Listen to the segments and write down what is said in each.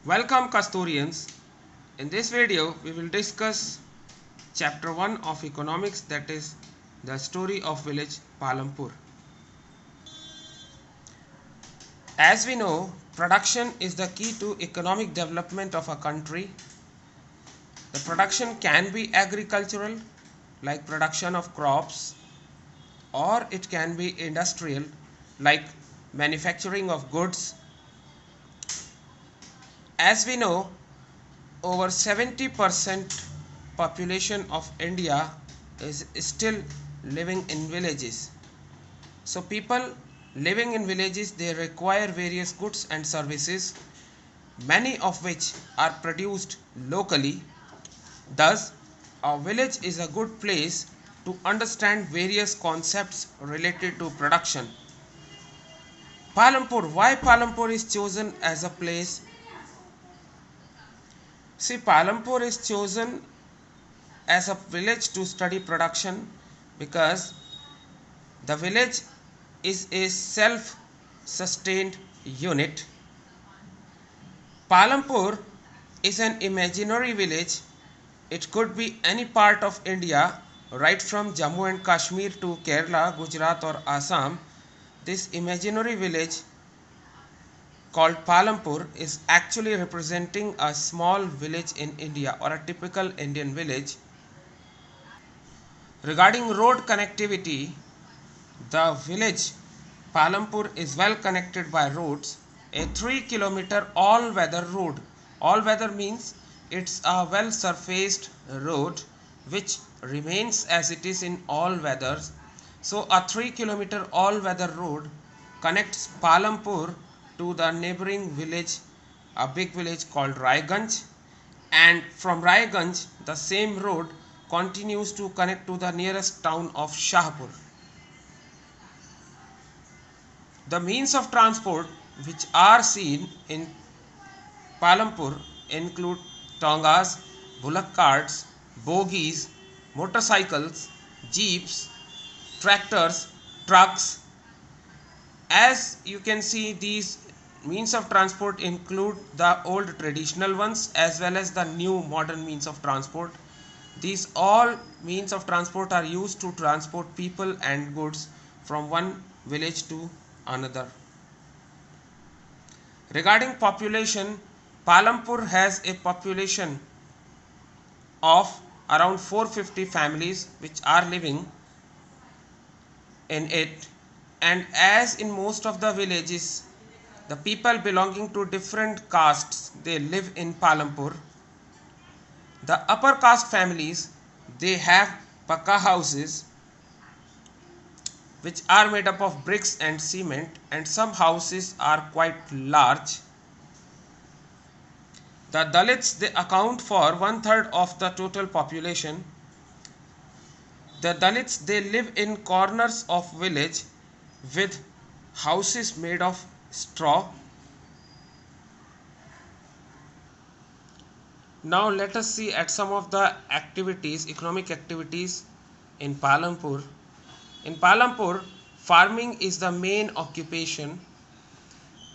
Welcome custodians. In this video we will discuss chapter 1 of economics, that is the story of village Palampur. As we know, production is the key to economic development of a country. The production can be agricultural, like production of crops, or it can be industrial, like manufacturing of goods. As we know, over 70% population of India is still living in villages. So people living in villages, they require various goods and services, many of which are produced locally. Thus, a village is a good place to understand various concepts related to production. Palampur, why Palampur is chosen as a place? See, Palampur is chosen as a village to study production because the village is a self-sustained unit. Palampur is an imaginary village. It could be any part of India, right from Jammu and Kashmir to Kerala, Gujarat or Assam. This imaginary village called Palampur is actually representing a small village in India, or a typical Indian village. Regarding road connectivity, the village Palampur is well connected by roads. A 3 kilometer all-weather road. All-weather means it's a well surfaced road which remains as it is in all weathers. So a 3 kilometer all-weather road connects Palampur to the neighboring village, a big village called Raiganj, and from Raiganj the same road continues to connect to the nearest town of Shahpur. The means of transport which are seen in Palampur include tongas, bullock carts, bogies, motorcycles, jeeps, tractors, trucks. As you can see, these means of transport include the old traditional ones as well as the new modern means of transport. These all means of transport are used to transport people and goods from one village to another. Regarding population, Palampur has a population of around 450 families which are living in it, and as in most of the villages, the people belonging to different castes, they live in Palampur. The upper caste families, they have pakka houses which are made up of bricks and cement, and some houses are quite large. The Dalits, they account for 1/3 of the total population. The Dalits, they live in corners of village with houses made of straw. Now let us see at some of the activities, economic activities in Palampur. In Palampur, farming is the main occupation.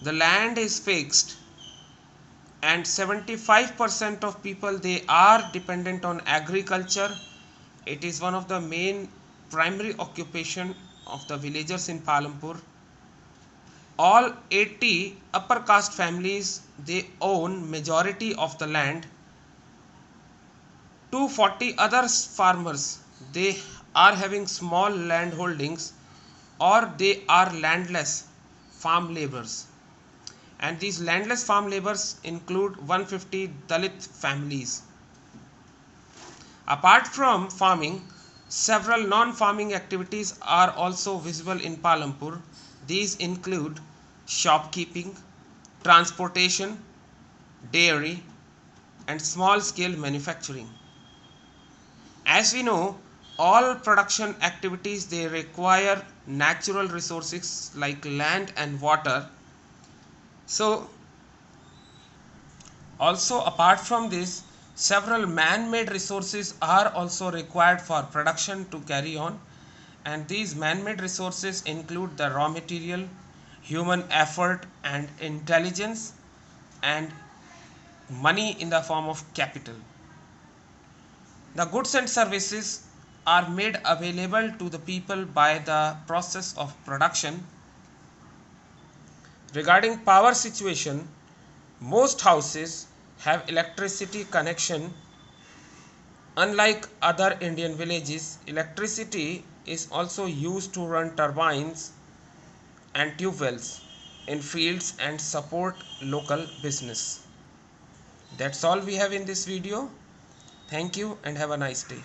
The land is fixed and 75% of people, they are dependent on agriculture. It is one of the main primary occupation of the villagers in Palampur. All 80 upper caste families, they own majority of the land. 240 other farmers, they are having small land holdings, or they are landless farm laborers, and these landless farm laborers include 150 Dalit families. Apart from farming, several non-farming activities are also visible in Palampur. These include shopkeeping, transportation, dairy, and small-scale manufacturing. As we know, all production activities, they require natural resources like land and water. So also apart from this, several man-made resources are also required for production to carry on, and these man-made resources include the raw material, human effort and intelligence, and money in the form of capital. The goods and services are made available to the people by the process of production. Regarding power situation, most houses have electricity connection. Unlike other Indian villages, electricity is also used to run turbines and tube wells in fields and support local business. That's all we have in this video. Thank you and have a nice day.